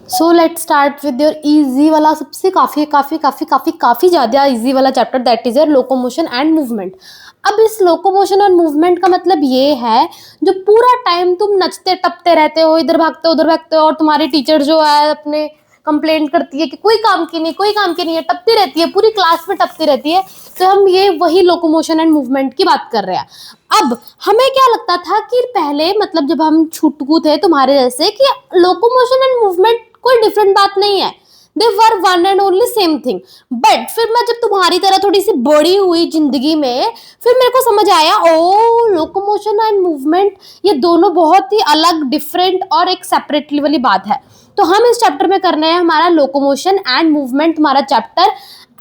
So let start with your easy वाला, सबसे काफ़ी काफ़ी काफ़ी काफ़ी काफ़ी ज़्यादा इजी वाला chapter, that is your locomotion and movement. अब इस लोकोमोशन और मूवमेंट का मतलब ये है, जो पूरा टाइम तुम नचते टपते रहते हो, इधर भागते हो उधर भागते हो, और तुम्हारी टीचर जो है अपने कंप्लेंट करती है कि कोई काम की नहीं, कोई काम की नहीं है, टपती रहती है, पूरी क्लास में टपती रहती है। तो हम ये वही लोकोमोशन एंड मूवमेंट की बात कर रहे हैं। अब हमें क्या लगता था कि पहले, मतलब जब हम छुटकू थे तुम्हारे जैसे, कि लोकोमोशन एंड मूवमेंट कोई डिफरेंट बात नहीं है, they were one and only same thing. But फिर मैं जब तुम्हारी तरह थोड़ी सी बड़ी हुई जिंदगी में, फिर मेरे को समझ आया, ओ लोकोमोशन एंड मूवमेंट ये दोनों बहुत ही अलग, डिफरेंट और एक सेपरेटली वाली बात है। तो हम इस चैप्टर में करना है हमारा लोकोमोशन एंड मूवमेंट तुम्हारा chapter.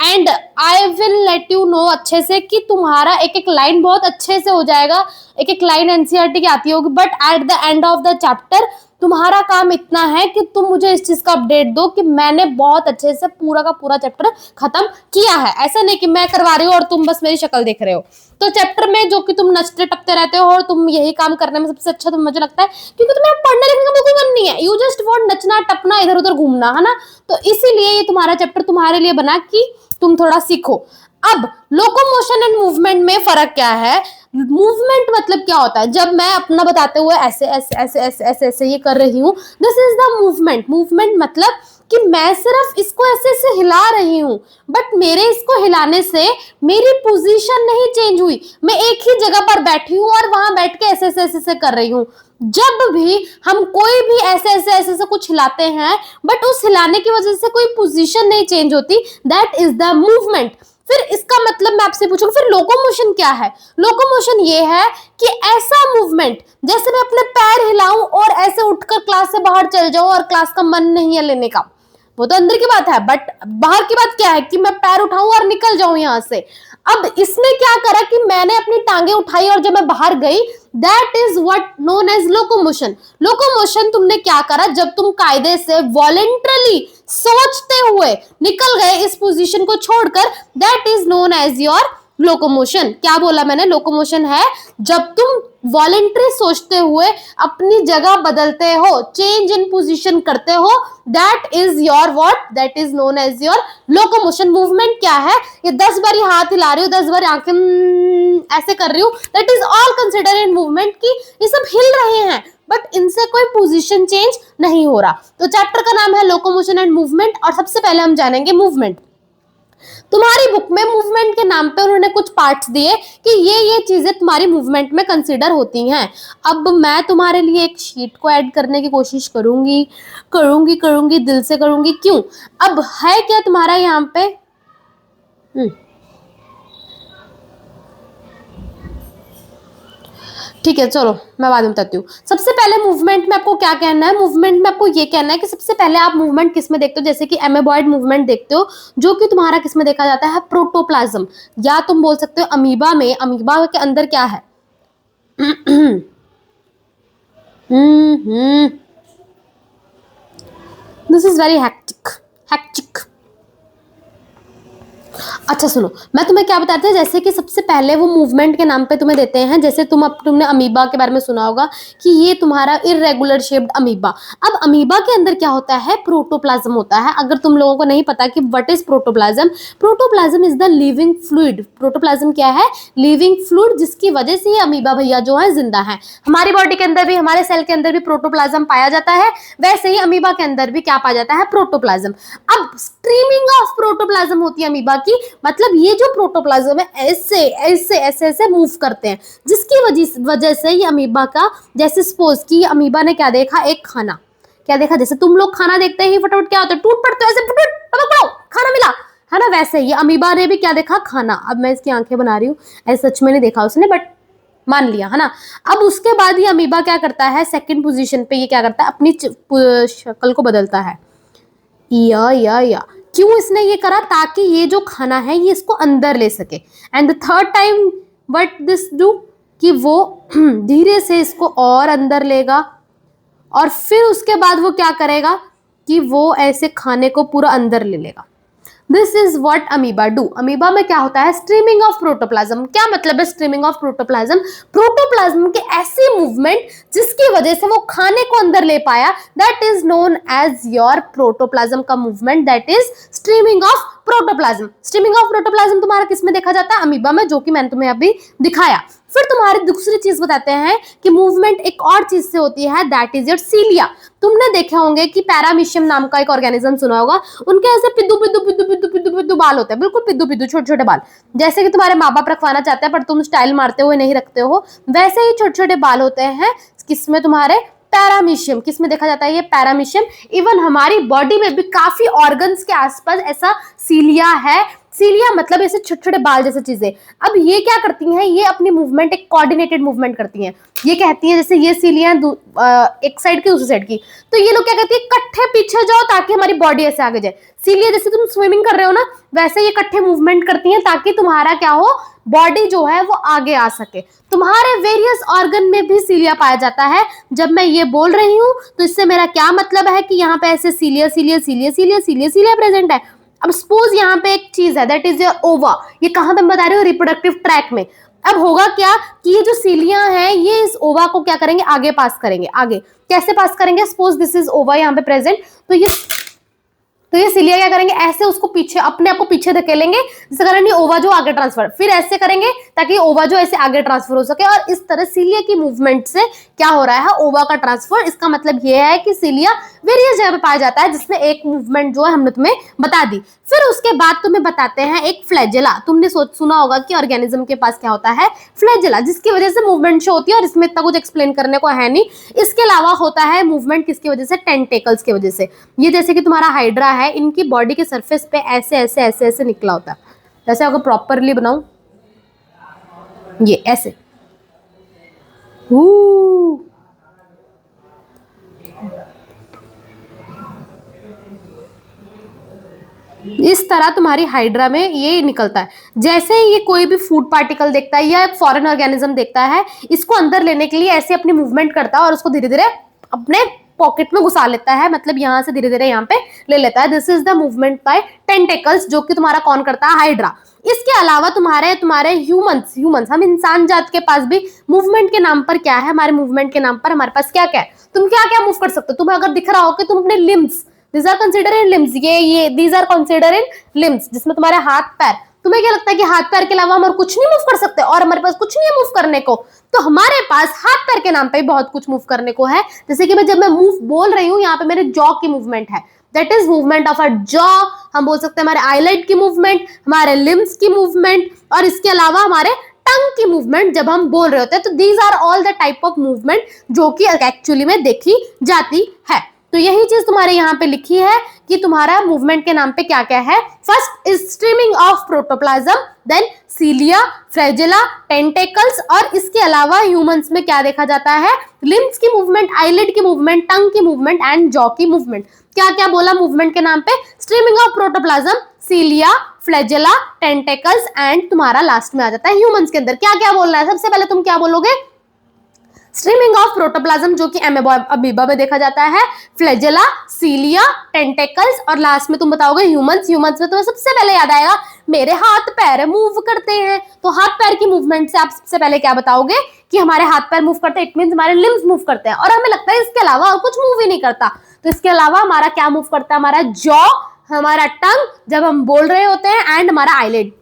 And I will let you know अच्छे से कि तुम्हारा एक एक लाइन बहुत अच्छे से हो जाएगा। एक एक लाइन एनसीईआरटी की आती होगी, but at the end of the chapter तुम्हारा काम इतना है कि तुम मुझे इस चीज का अपडेट दो कि मैंने बहुत अच्छे से पूरा का पूरा चैप्टर खत्म किया है। ऐसा नहीं कि मैं करवा रही हूँ और तुम बस मेरी शक्ल देख रहे हो। तो चैप्टर में जो कि तुम नचते टपते रहते हो और तुम यही काम करने में सबसे अच्छा, तो मुझे लगता है, क्योंकि तुम्हें पढ़ने लिखने का बिल्कुल मन नहीं है, यू जस्ट वांट नचना टपना इधर उधर घूमना, है ना। तो इसीलिए ये तुम्हारा चैप्टर तुम्हारे लिए बना कि तुम थोड़ा सीखो। अब लोकोमोशन एंड मूवमेंट में फर्क क्या है? मूवमेंट मतलब क्या होता है? जब मैं अपना बताते हुए ऐसे ऐसे ऐसे ऐसे ऐसे ऐसे ये कर रही हूँ, this is the movement. Movement मतलब कि मैं सिर्फ इसको ऐसे ऐसे हिला रही हूँ, बट मेरे इसको हिलाने से मेरी पोजीशन नहीं चेंज हुई, मैं एक ही जगह पर बैठी हूँ और वहां बैठ के ऐसे ऐसे ऐसे कर रही हूँ। जब भी हम कोई भी ऐसे ऐसे ऐसे ऐसे कुछ हिलाते हैं, बट उस हिलाने की वजह से कोई पोजीशन नहीं चेंज होती, दैट इज द मूवमेंट। फिर इसका मतलब मैं आपसे पूछूंगा, फिर लोकोमोशन क्या है? लोकोमोशन ये है कि ऐसा मूवमेंट, जैसे मैं अपने पैर हिलाऊं और ऐसे उठकर क्लास से बाहर चल जाऊं और क्लास का मन नहीं है लेने का, वो तो अंदर की बात है, बट बाहर की बात क्या है कि मैं पैर उठाऊं और निकल जाऊं यहां से। अब इसने क्या करा कि मैंने अपनी टांगे उठाई और जब मैं बाहर गई, that is what known as locomotion. Locomotion तुमने क्या करा, जब तुम कायदे से वॉलेंटरली सोचते हुए निकल गए इस पोजीशन को छोड़कर, that is known as your locomotion. क्या बोला मैंने? लोकोमोशन है जब तुम वॉलेंट्री सोचते हुए अपनी जगह बदलते हो, चेंज इन पोजीशन करते हो, that is your what, that is known as your locomotion. Movement क्या है? ये 10 बार हाथ हिला रही हूँ, 10 बार आंखें ऐसे कर रही हूँ, that is all consider in movement, की ये सब हिल रहे हैं बट इनसे कोई पोजीशन चेंज नहीं हो रहा। तो चैप्टर का नाम है लोकोमोशन एंड मूवमेंट, और सबसे पहले हम जानेंगे मूवमेंट। तुम्हारी बुक में मूवमेंट के नाम पे उन्होंने कुछ पार्ट्स दिए कि ये चीजें तुम्हारी मूवमेंट में कंसीडर होती हैं। अब मैं तुम्हारे लिए एक शीट को ऐड करने की कोशिश करूंगी करूंगी करूंगी दिल से करूंगी। क्यों? अब है क्या तुम्हारा यहाँ पे? ठीक है, चलो मैं बाद में बताती हूँ। सबसे पहले मूवमेंट में आपको क्या कहना है? मूवमेंट में आपको ये कहना है कि सबसे पहले आप मूवमेंट किस में देखते हो, जैसे कि एमेबॉइड मूवमेंट देखते हो, जो कि तुम्हारा किस में देखा जाता है? प्रोटोप्लाज्म, या तुम बोल सकते हो अमीबा में। अमीबा के अंदर क्या है? This is very hectic hectic. अच्छा सुनो, मैं तुम्हें क्या बताती हूँ, जैसे कि सबसे पहले वो मूवमेंट के नाम पे तुम्हें देते हैं, जैसे तुमने अमीबा के बारे में सुना होगा कि ये तुम्हारा इरेगुलर शेप्ड अमीबा। अब अमीबा के अंदर क्या होता है? प्रोटोप्लाज्म होता है। अगर तुम लोगों को नहीं पता कि what is protoplasm, protoplasm is the living fluid. Protoplasm क्या है? लिविंग फ्लूइड, जिसकी वजह से ये अमीबा भैया जो है जिंदा है। हमारी बॉडी के अंदर भी, हमारे सेल के अंदर भी प्रोटोप्लाज्म पाया जाता है, वैसे ही अमीबा के अंदर भी क्या पाया जाता है? प्रोटोप्लाज्म। अब स्ट्रीमिंग ऑफ प्रोटोप्लाज्म होती है अमीबा की, मतलब ये जो प्रोटोप्लाज्म है ऐसे ऐसे ऐसे ऐसे मूव करते हैं, जिसकी वजह से ये अमीबा का, जैसे सपोज कि अमीबा ने क्या देखा? एक खाना। क्या देखा? जैसे तुम लोग खाना देखते ही फटाफट क्या होता है? टूट पड़ते हो ऐसे, फटाफट खाना मिला, है ना। वैसे ये अमीबा ने भी क्या देखा? खाना। अब मैं इसकी आंखें बना रही हूँ, ऐसे सच में नहीं देखा उसने, बट मान लिया, है ना। अब उसके बाद ये अमीबा क्या करता है? सेकंड पोजीशन पे ये क्या करता है? अपनी शक्ल को बदलता है। या क्यों इसने ये करा? ताकि ये जो खाना है ये इसको अंदर ले सके। And the third time what this do, कि वो धीरे से इसको और अंदर लेगा, और फिर उसके बाद वो क्या करेगा कि वो ऐसे खाने को पूरा अंदर ले लेगा। This is what amoeba do. Amoeba में क्या होता है, स्ट्रीमिंग ऑफ प्रोटोप्लाज्म। क्या मतलब है स्ट्रीमिंग ऑफ प्रोटोप्लाज्म? प्रोटोप्लाज्म की ऐसी मूवमेंट जिसकी वजह से वो खाने को अंदर ले पाया, that is known as your protoplasm का movement, that is streaming of protoplasm. Streaming of protoplasm तुम्हारा किस में देखा जाता है? अमीबा में, जो कि मैंने तुम्हें अभी दिखाया। फिर तुम्हारी दूसरी चीज बताते हैं कि मूवमेंट एक और चीज से होती है, दैट इज योर सीलिया। तुमने देखे होंगे कि पैरामीशियम नाम का एक ऑर्गेनिज्म सुना होगा, उनके ऐसे पिद्दू पिद्दू पिद्दू पिद्दू पिद्दू पिद्दू बाल होते हैं, बिल्कुल पिद्दू पिद्दू छोटे छोटे बाल, जैसे कि तुम्हारे माँ बाप रखवाना चाहते हैं पर तुम स्टाइल मारते हुए नहीं रखते हो, वैसे ही छोटे छोटे बाल होते हैं किसमें? तुम्हारे पैरामीशियम। किसमें देखा जाता है ये? पैरामीशियम। इवन हमारी बॉडी में भी काफी ऑर्गन्स के आसपास ऐसा सीलिया है। सीलिया मतलब ऐसे छोटे छोटे बाल जैसे चीजें। अब ये क्या करती हैं? ये अपनी मूवमेंट एक कोऑर्डिनेटेड मूवमेंट करती हैं। ये कहती है जैसे ये सीलिया एक साइड की दूसरी साइड की, तो ये लोग क्या कहती है, इकट्ठे पीछे जाओ ताकि हमारी बॉडी ऐसे आगे जाए। सीलिया जैसे तुम स्विमिंग कर रहे हो ना, वैसे ये इकट्ठे मूवमेंट करती हैं ताकि तुम्हारा क्या हो, बॉडी जो है वो आगे आ सके। तुम्हारे वेरियस ऑर्गन में भी सीलिया पाया जाता है। जब मैं ये बोल रही हूं तो इससे मेरा क्या मतलब है कि यहाँ पे ऐसे सीलिया सीलिया सीलिया सीलिया सीलिया सीलिया प्रेजेंट है। अब सपोज यहाँ पे एक चीज है, दैट इज योर ओवा। ये कहां पे बता रही हो? रिप्रोडक्टिव ट्रैक में। अब होगा क्या कि ये जो सीलियां हैं ये इस ओवा को क्या करेंगे? आगे पास करेंगे। आगे कैसे पास करेंगे? सपोज दिस इज ओवा यहाँ पे प्रेजेंट, तो ये सीलिया क्या करेंगे? ऐसे उसको पीछे, अपने आप को पीछे धकेलेंगे, जिससे कारण ये ओवा जो आगे ट्रांसफर, फिर ऐसे करेंगे ताकि ओवा जो ऐसे आगे ट्रांसफर हो सके। और इस तरह सीलिया की मूवमेंट से क्या हो रहा है? ओवा का ट्रांसफर। इसका मतलब ये है कि सीलिया वेरियस जगह पे पाया जाता है, जिसमें एक मूवमेंट जो है हमने तुम्हें बता दी। फिर उसके बाद तुम्हें बताते हैं एक फ्लैजेला। तुमने सुना होगा कि ऑर्गेनिज्म के पास क्या होता है? फ्लैजेला, जिसकी वजह से मूवमेंट शो होती है, और इसमें इतना कुछ एक्सप्लेन करने को है नहीं। इसके अलावा होता है मूवमेंट किसकी वजह से? टेंटेकल्स की वजह से। ये जैसे कि तुम्हारा हाइड्रा है, इनकी बॉडी के सरफेस पे ऐसे ऐसे ऐसे ऐसे निकला होता है। जैसे अगर प्रॉपरली बनाऊं, ये ऐसे इस तरह तुम्हारी हाइड्रा में ये निकलता है। जैसे ये कोई भी फूड पार्टिकल देखता है या एक फॉरेन ऑर्गेनिज्म देखता है, इसको अंदर लेने के लिए ऐसे अपनी मूवमेंट करता है और उसको धीरे धीरे अपने पॉकेट में घुसा लेता है, मतलब यहाँ से धीरे धीरे यहाँ पे ले लेता है। This is the movement by tentacles, जो कि तुम्हारा कौन करता है? हाइड्रा। इसके अलावा तुम्हारे ह्यूमंस हम इंसान जात के पास भी मूवमेंट के नाम पर क्या है? हमारे मूवमेंट के नाम पर हमारे पास क्या क्या है? तुम क्या क्या मूव कर सकते हो? तुम्हें अगर दिख रहा हो कि तुम अपने limbs, these are considered in limbs, ये these are considered in limbs, जिसमें तुम्हारे हाथ पैर, तुम्हें क्या लगता है कि हाथ पैर के अलावा हम और कुछ नहीं मूव कर सकते? और हमारे पास कुछ नहीं है मूव करने को, तो हमारे पास हाथ पैर के नाम पे बहुत कुछ मूव करने को है। जैसे कि जब मैं मूव बोल रही हूँ, यहाँ पे मेरे जॉ की मूवमेंट है, that is movement of a jaw. हम बोल सकते हैं हमारे आईलाइट की मूवमेंट, हमारे लिम्स की मूवमेंट, और इसके अलावा हमारे टंग की मूवमेंट जब हम बोल रहे होते हैं। तो these are all the type of movement जो कि एक्चुअली में देखी जाती है। तो यही चीज तुम्हारे यहाँ पे लिखी है कि तुम्हारा मूवमेंट के नाम पे क्या क्या है। First is streaming of protoplasm, then cilia, flagella, tentacles, और इसके अलावा ह्यूमंस में क्या देखा जाता है? लिम्स की मूवमेंट, आईलिड की मूवमेंट, टंग की मूवमेंट एंड जॉ की मूवमेंट। क्या क्या बोला मूवमेंट के नाम पे? Streaming of protoplasm, cilia, flagella, tentacles and तुम्हारा लास्ट में आ जाता है ह्यूमंस के अंदर क्या क्या बोलना है। सबसे पहले तुम क्या बोलोगे? स्ट्रीमिंग ऑफ प्रोटोप्लाज्म, जो कि अमीबा में देखा जाता है, फ्लैजेला, सीलिया, टेंटेकल्स, और लास्ट में तुम बताओगे ह्यूमंस। ह्यूमंस में तुम्हें सबसे पहले याद आएगा मेरे हाथ पैर मूव करते हैं, तो हाथ पैर की मूवमेंट से आप सबसे पहले क्या बताओगे कि हमारे हाथ पैर मूव करते हैं, इट मींस हमारे लिम्स मूव करते हैं। और हमें लगता है इसके अलावा और कुछ मूव ही नहीं करता, तो इसके अलावा हमारा क्या मूव करता है? हमारा जॉ, हमारा टंग जब हम बोल रहे होते हैं, एंड हमारा आईलिड।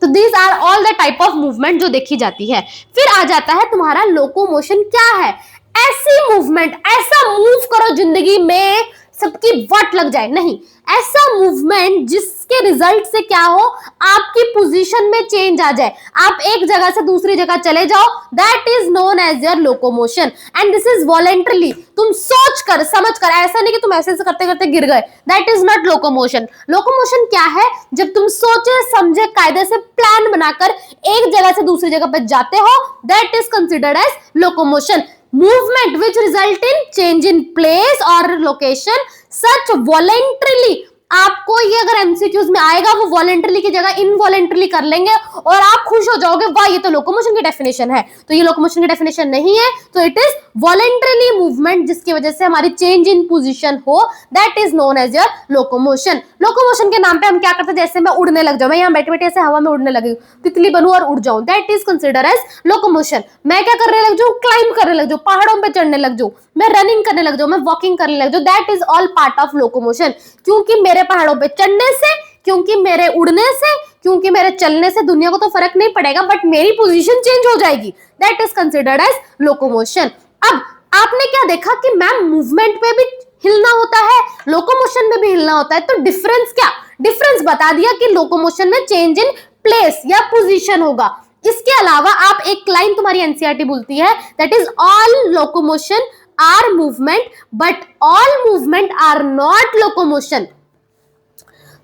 तो these are all the type of movement जो देखी जाती है। फिर आ जाता है तुम्हारा लोकोमोशन। क्या है? ऐसी मूवमेंट, ऐसा मूव करो जिंदगी में सबकी वट लग जाए, नहीं, ऐसा मूवमेंट जिसके रिजल्ट से क्या हो, आपकी पोजीशन में चेंज आ जाए, आप एक जगह से दूसरी जगह चले जाओ, that is known as your locomotion. And this is voluntarily, तुम सोच कर समझ कर, ऐसा नहीं कि तुम ऐसे करते करते गिर गए, that is not locomotion. Locomotion क्या है? जब तुम सोचे समझे कायदे से प्लान बनाकर एक जगह से दूसरी जगह पर जाते हो, that is considered as locomotion. Movement which result in change in place or location, such voluntarily आपको ये अगर एमसीक्यूज में आएगा, वो वॉलेंटरली की जगह इनवॉलेंटरली कर लेंगे और आप खुश हो जाओगे, वाह ये तो लोकोमोशन की डेफिनेशन है। तो ये लोकोमोशन की डेफिनेशन नहीं है, तो इट इज वॉलेंटरली मूवमेंट जिसकी वजह से हमारी चेंज इन पोजीशन हो, that is known as your locomotion. Locomotion के नाम पे हम क्या करते हैं, जैसे मैं उड़ने लग जाऊं, मैं यहाँ बैठे बैठे ऐसे हवा में उड़ने लगी, तितली बनूं और उड़ जाऊं, that is consider as locomotion. मैं क्या करने लग जाऊं, क्लाइंब करने लग जाऊं, पहाड़ों पे चढ़ने लग जाऊं, मैं रनिंग करने लग जाऊं, मैं वॉकिंग करने लग जाऊं, that is all part of locomotion. क्योंकि मेरे पहाड़ों पे चढ़ने से, क्योंकि मेरे उड़ने से, क्योंकि मेरे चलने से दुनिया को तो फर्क नहीं पड़ेगा, बट मेरी पोजीशन चेंज हो जाएगी, that is considered as locomotion. अब आपने क्या देखा कि मैम मूवमेंट में भी हिलना होता है, लोकोमोशन में भी हिलना होता है, तो डिफरेंस क्या, डिफरेंस बता दिया कि लोकोमोशन में चेंज इन प्लेस या पोजीशन होगा। इसके अलावा आप एक लाइन तुम्हारी एनसीईआरटी बोलती है, that is all locomotion are movement but all movement are not locomotion.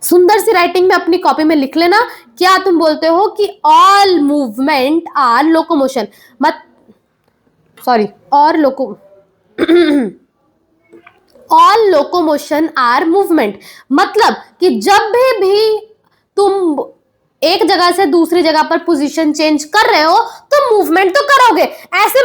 सुंदर सी राइटिंग में अपनी कॉपी में लिख लेना, क्या तुम बोलते हो कि ऑल मूवमेंट आर लोकोमोशन, मत सॉरी और लोको ऑल लोकोमोशन आर मूवमेंट, मतलब कि जब भी तुम एक जगह से दूसरी जगह पर पोजीशन चेंज कर रहे हो तो मूवमेंट तो करोगे, ऐसे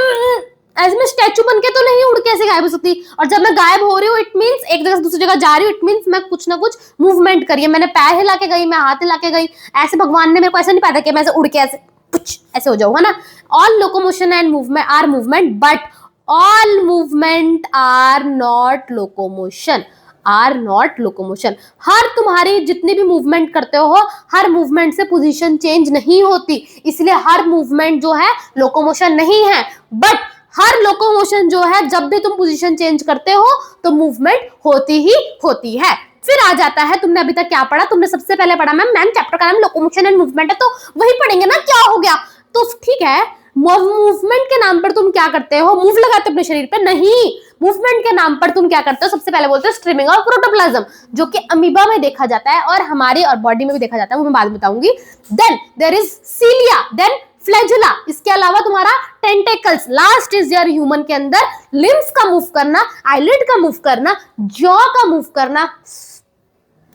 मैं स्टैचू बन के तो नहीं उड़ के ऐसे गायब हो सकती। और जब मैं गायब हो रही हूँ इट मींस एक जगह से दूसरी जगह जा रही हूँ, इट मींस मैं कुछ ना कुछ मूवमेंट करी है, मैंने पैर हिला के गई, मैं हाथ हिला के गई, ऐसे भगवान ने मेरे को ऐसा नहीं पाया कि मैं ऐसे उड़ के ऐसे कुछ ऐसे हो जाऊँ, है ना। All locomotion and movement are movement but all movement are not locomotion, are not locomotion. हर तुम्हारी जितनी भी मूवमेंट करते हो, हर मूवमेंट से पोजीशन चेंज नहीं होती, इसलिए हर मूवमेंट जो है लोकोमोशन नहीं है। बट हर लोकोमोशन जो है, जब भी तुम पोजीशन चेंज करते हो तो मूवमेंट होती ही होती है। फिर आ जाता है, तुमने अभी तक क्या पढ़ा, तुमने सबसे पहले पढ़ा मैम चैप्टर का नाम लोकोमोशन एंड मूवमेंट है, तो वही पढ़ेंगे ना, क्या हो गया। तो ठीक है, मूवमेंट के नाम पर तुम क्या करते हो, मूव लगाते हो अपने शरीर पे, नहीं, मूवमेंट के नाम पर तुम क्या करते हो, सबसे पहले बोलते हो स्ट्रीमिंग ऑफ प्रोटोप्लाज्म, जो कि अमीबा में देखा जाता है और हमारी और बॉडी में भी देखा जाता है, वो मैं बाद में बताऊंगी। Then there is cilia, then flagella, इसके अलावा तुम्हारा tentacles, last is your human के अंदर लिम्स का मूव करना, आईलिड का मूव करना, जॉ का मूव करना,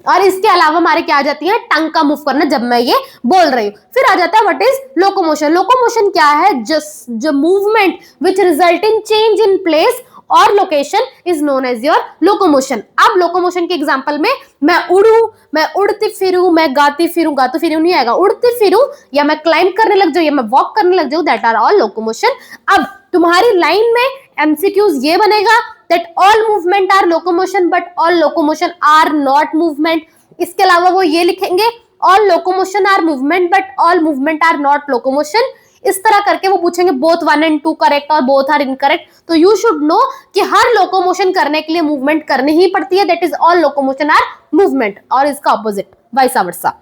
और इसके अलावा हमारे क्या आ जाती है, टंग का मूव करना, जब मैं ये बोल रही हूँ। फिर आ जाता है व्हाट इज लोकोमोशन। लोकोमोशन क्या है, just movement which result in change in place और location is known as your locomotion. अब लोकोमोशन के एग्जांपल में मैं उड़ू, मैं उड़ती फिरूं, मैं गाती फिरूं, गाती फिरूं नहीं आएगा, उड़ती फिरूं, या मैं क्लाइंब करने लग जाऊं, या मैं वॉक करने लग जाऊं, दैट आर ऑल लोकोमोशन। अब तुम्हारी लाइन में एमसीक्यूज ये बनेगा that all movement are locomotion but all locomotion are not movement। इसके अलावा वो ये लिखेंगे all locomotion are movement but all movement are not locomotion। इस तरह करके वो पूछेंगे both 1 and 2 करेक्ट और both are incorrect। तो you should know कि हर लोकोमोशन करने के लिए मूवमेंट करनी ही पड़ती है, that is all locomotion are movement, और इसका ऑपोजिट वाइस वर्सा।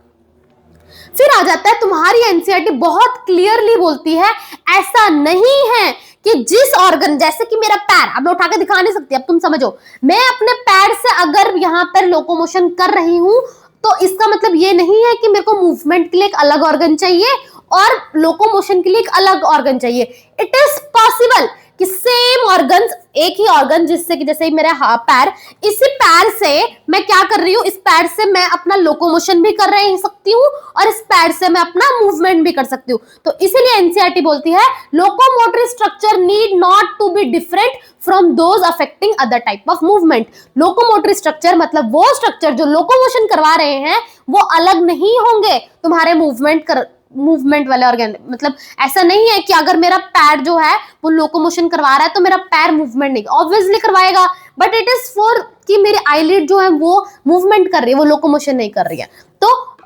फिर आ जाता है तुम्हारी एनसीईआरटी बहुत क्लियरली बोलती है, ऐसा नहीं है कि जिस ऑर्गन, जैसे कि मेरा पैर, अब मैं उठा के दिखा नहीं सकती, अब तुम समझो, मैं अपने पैर से अगर यहाँ पर लोकोमोशन कर रही हूं तो इसका मतलब ये नहीं है कि मेरे को मूवमेंट के लिए एक अलग ऑर्गन चाहिए और लोकोमोशन के लिए एक अलग ऑर्गन चाहिए। इट इज पॉसिबल कि सेम ऑर्गन्स, एक ही ऑर्गन, जिससे कि जैसे मेरा पैर, इसी पैर से मैं क्या कर रही हूँ, इस पैर से मैं अपना लोकोमोशन भी कर रही सकती हूँ और इस पैर से मैं अपना मूवमेंट भी कर सकती हूँ। तो इसीलिए एनसीईआरटी बोलती है locomotory structure need not to be different from those affecting other type of movement. Locomotory structure मतलब वो स्ट्रक्चर जो लोकोमोशन करवा रहे हैं वो अलग नहीं होंगे तुम्हारे मूवमेंट वाले ऑर्गन। मतलब ऐसा नहीं है कि अगर मेरा पैर जो है वो लोकोमोशन करवा रहा है तो मेरा पैर मूवमेंट नहीं, ऑब्वियसली करवाएगा, बट इट इज फॉर कि मेरी आईलिड जो है वो मूवमेंट कर रही है, वो लोकोमोशन नहीं कर रही है। तो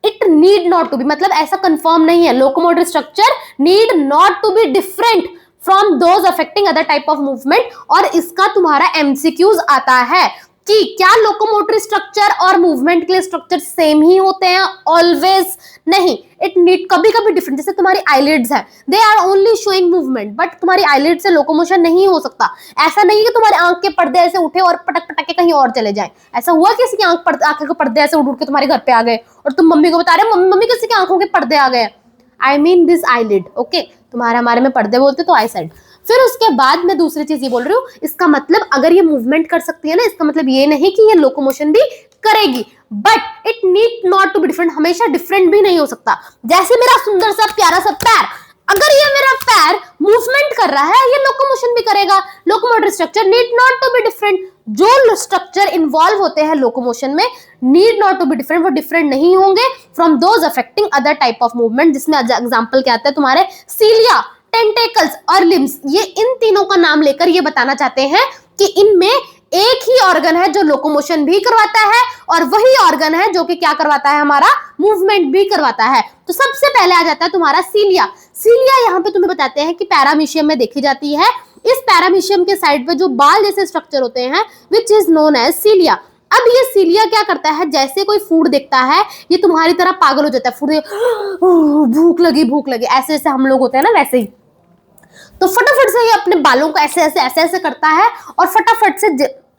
it need not to be, मतलब ऐसा कंफर्म नहीं है, locomotory structure need not to be different from those affecting other type of movement. और इसका तुम्हारा एमसीक्यूज आता है कि क्या लोकोमोटरी स्ट्रक्चर और मूवमेंट के लिए स्ट्रक्चर सेम ही होते हैं, ऑलवेज नहीं, इट नीड कभी कभी डिफरेंट। जैसे तुम्हारी आईलिड्स है, they are only showing movement, but तुम्हारी आईलिड से लोकोमोशन नहीं हो सकता। ऐसा नहीं है कि तुम्हारे आंख के पर्दे ऐसे उठे और पटक पटक के कहीं और चले जाएं। ऐसा हुआ किसी की आंख के पर्दे ऐसे उड़ उड़ के तुम्हारे घर पे आ गए और तुम मम्मी को बता रहे हो मम्मी किसी की आंखों के पर्दे आ गए, I mean this eyelid, okay, तुम्हारे हमारे में पर्दे बोलते तो आई साइड। फिर उसके बाद मैं दूसरी चीज ये बोल रही हूँ, इसका मतलब अगर ये मूवमेंट कर सकती है ना, इसका मतलब ये नहीं कि ये लोकोमोशन भी करेगी, but it need not to be different, हमेशा डिफरेंट भी नहीं हो सकता। जैसे मेरा सुंदर सा प्यारा सा पैर, अगर ये मेरा पैर मूवमेंट कर रहा है, ये लोकोमोशन भी करेगा। Locomotor structure need not to be different, जो स्ट्रक्चर इन्वॉल्व होते हैं लोकोमोशन में need not to be different, वो डिफरेंट नहीं होंगे from those affecting other type of movement, जिसमें एग्जांपल क्या आता है तुम्हारे सीलिया, टेंटेकल्स और लिम्स। ये इन तीनों का नाम लेकर ये बताना चाहते हैं कि इनमें एक ही ऑर्गन है जो लोकोमोशन भी करवाता है और वही ऑर्गन है जो कि क्या करवाता है, हमारा मूवमेंट भी करवाता है। तो सबसे पहले आ जाता है तुम्हारा सीलिया। सीलिया यहाँ पे तुम्हें बताते हैं कि पैरामीशियम में देखी जाती है। इस पैरामीशियम के साइड पे जो बाल जैसे स्ट्रक्चर होते हैं विच इज नोन एज सीलिया। अब ये सीलिया क्या करता है, जैसे कोई फूड देखता है ये तुम्हारी तरह पागल हो जाता है, फूड भूख लगी ऐसे ऐसे हम लोग होते हैं ना, वैसे ही तो फटाफट से ये अपने बालों को ऐसे ऐसे ऐसे ऐसे करता है और फटाफट से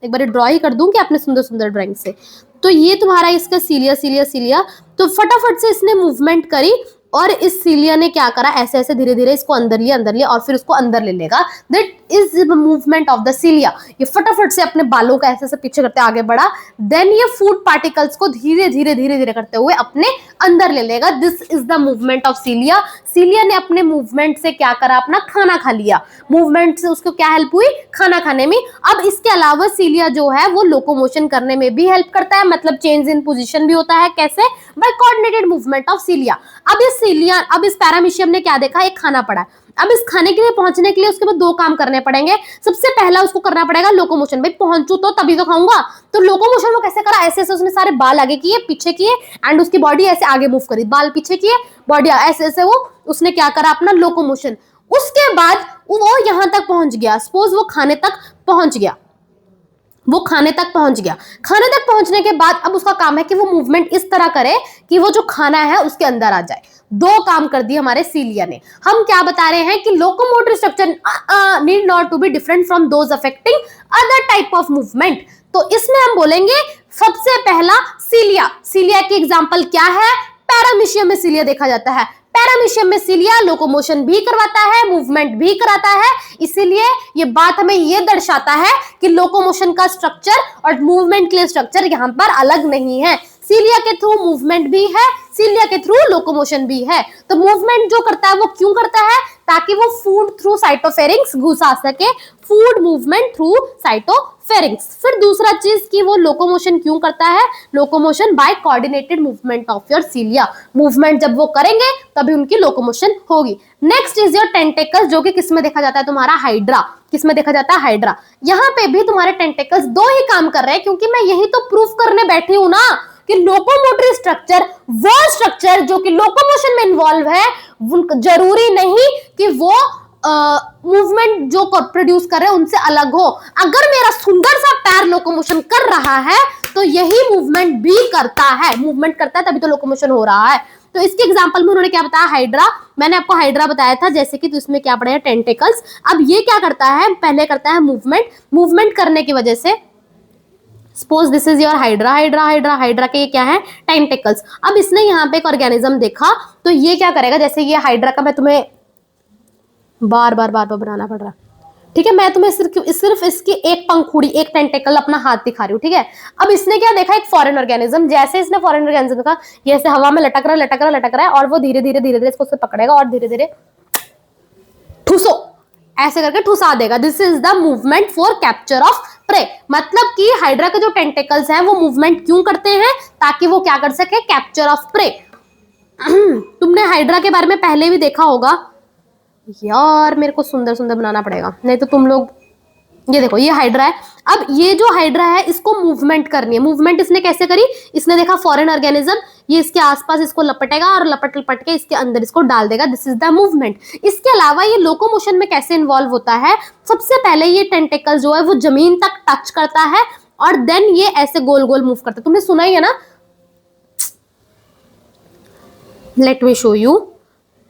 एक बार ड्रॉ ही कर दूं कि अपने सुंदर सुंदर ड्राइंग से। तो ये तुम्हारा इसका सीलिया सीलिया सीलिया, तो फटाफट से इसने मूवमेंट करी और इस सीलिया ने क्या करा, ऐसे ऐसे धीरे धीरे इसको अंदर लिया और फिर उसको अंदर ले लेगा। That is the movement of the cilia. ये फटाफट से अपने बालों को ऐसे ऐसे पीछे करते आगे बढ़ा, देन ये फूड पार्टिकल्स को धीरे धीरे धीरे धीरे करते हुए अपने अंदर ले लेगा। This is the movement of cilia. Cilia ने अपने मूवमेंट से क्या करा, अपना खाना खा लिया। मूवमेंट से उसको क्या हेल्प हुई, खाना खाने में। अब इसके अलावा सीलिया जो है वो लोकोमोशन करने में भी हेल्प करता है, मतलब चेंज इन पोजीशन भी होता है। कैसे, by coordinated movement of cilia. अब इस पैरामीशियम ने क्या देखा, एक खाना पड़ा। अब इस खाने के लिए पहुंचने के लिए उसके बाद दो काम करने पड़ेंगे। सबसे पहला उसको करना पड़ेगा लोकोमोशन, भाई पहुंचू तो तभी तो खाऊंगा। तो लोकोमोशन वो कैसे करा, ऐसे ऐसे उसने सारे बाल आगे किए पीछे किए एंड उसकी बॉडी ऐसे आगे मूव करी, बाल पीछे किए बॉडी ऐसे ऐसे, वो उसने क्या करा, अपना लोकोमोशन। उसके बाद वो यहां तक पहुंच गया, सपोज वो खाने तक पहुंच गया, खाने तक पहुंचने के बाद अब उसका काम है कि वो मूवमेंट इस तरह करे कि वो जो खाना है उसके अंदर आ जाए। दो काम कर दिए हमारे सीलिया ने। हम क्या बता रहे हैं कि locomotor structure need not to be different from those affecting other type of movement. तो इसमें हम बोलेंगे सबसे पहला सीलिया। सीलिया की एग्जांपल क्या है, पैरामीशियम में सीलिया देखा जाता है। पैरामीशियम में सीलिया लोकोमोशन भी करवाता है, मूवमेंट भी कराता है। इसीलिए ये बात हमें ये दर्शाता है कि लोकोमोशन का स्ट्रक्चर और मूवमेंट के लिए स्ट्रक्चर यहाँ पर अलग नहीं है। सीलिया के थ्रू मूवमेंट भी है, सीलिया के थ्रू लोकोमोशन भी है। तो मूवमेंट जो करता है वो क्यों करता है, ताकि वो फूड थ्रू साइटोफेरिंक्स घुसा सके, फूड मूवमेंट थ्रू साइटोफेरिंक्स। फिर दूसरा चीज कि वो लोकोमोशन क्यों करता है, locomotion by coordinated movement of your cilia. Movement जब वो करेंगे तभी उनकी लोकोमोशन होगी। नेक्स्ट इज योर टेंटेकल्स, जो कि किसमें देखा जाता है, तुम्हारा हाइड्रा। किसमें देखा जाता है, हाइड्रा। यहाँ पे भी तुम्हारे टेंटेकल्स दो ही काम कर रहे हैं, क्योंकि मैं यही तो प्रूफ करने बैठी हूं ना कि लोकोमोटरी स्ट्रक्चर वो स्ट्रक्चर जो कि लोकोमोशन में इन्वॉल्व है, जरूरी नहीं कि वो मूवमेंट जो प्रोड्यूस कर रहे हैं उनसे अलग हो। अगर मेरा सुंदर सा पैर लोकोमोशन कर रहा है तो यही मूवमेंट भी करता है, मूवमेंट करता है तभी तो लोकोमोशन हो रहा है। तो इसके एग्जांपल में उन्होंने क्या बताया, हाइड्रा। मैंने आपको हाइड्रा बताया था, जैसे कि तो इसमें क्या पड़े हैं, टेंटेकल्स। अब ये क्या करता है, पहले करता है मूवमेंट करने की वजह से, suppose this is your hydra के ये क्या है, टेंटेकल्स। अब इसने यहाँ पे एक ऑर्गेनिज्म देखा, तो ये क्या करेगा, जैसे ये हाइड्रा का मैं तुम्हें बार बार बनाना पड़ रहा है, ठीक है। मैं तुम्हें सिर्फ इसकी एक पंखुड़ी, एक टेंटेकल अपना हाथ दिखा रही हूँ, ठीक है। अब इसने क्या देखा, एक फॉरेन ऑर्गेनिज्म। जैसे इसने फॉरेन ऑर्गेनिज्म देखा, ये ऐसे हवा में लटक रहा है और वो धीरे धीरे इसको पकड़ेगा और धीरे धीरे ठूसो ऐसे करके ठुसा देगा। This is the movement for capture of prey. मतलब कि हाइड्रा के जो टेंटेकल्स हैं वो मूवमेंट क्यों करते हैं, ताकि वो क्या कर सके, कैप्चर ऑफ प्रे। तुमने हाइड्रा के बारे में पहले भी देखा होगा यार, मेरे को सुंदर सुंदर बनाना पड़ेगा, नहीं तो तुम लोग, ये देखो ये हाइड्रा है। अब ये जो हाइड्रा है इसको मूवमेंट करनी है। मूवमेंट इसने कैसे करी, इसने देखा फॉरेन ऑर्गेनिज्म, ये इसके आसपास इसको लपटेगा और लपट के इसके अंदर इसको डाल देगा। This is the movement. इसके अलावा ये लोकोमोशन में कैसे इन्वॉल्व होता है, सबसे पहले ये टेंटेकल जो है वो जमीन तक टच करता है और देन ये ऐसे गोल गोल मूव करता है। तुमने सुना ही है ना, लेट मी शो यू।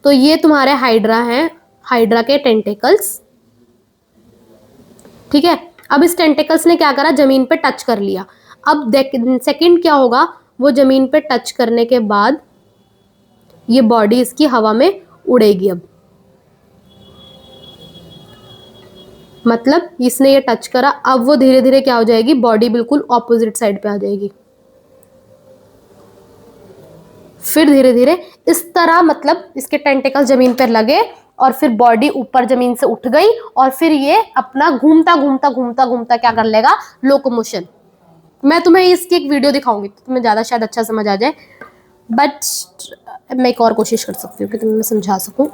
तो ये तुम्हारे हाइड्रा है, हाइड्रा के टेंटेकल्स, ठीक है। अब इस टेंटेकल्स ने क्या करा, जमीन पे टच कर लिया। अब सेकंड क्या होगा, वो जमीन पे टच करने के बाद ये बॉडी इसकी हवा में उड़ेगी। अब मतलब इसने ये टच करा, अब वो धीरे धीरे क्या हो जाएगी, बॉडी बिल्कुल ऑपोजिट साइड पे आ जाएगी। फिर धीरे धीरे इस तरह, मतलब इसके टेंटिकल जमीन पर लगे और फिर बॉडी ऊपर जमीन से उठ गई और फिर ये अपना घूमता घूमता घूमता घूमता क्या कर लेगा, लोकोमोशन। मैं तुम्हें इसकी एक वीडियो दिखाऊंगी तो तुम्हें ज्यादा शायद अच्छा समझ आ जाए, बट मैं एक और कोशिश कर सकती हूँ कि तुम्हें मैं समझा सकूं।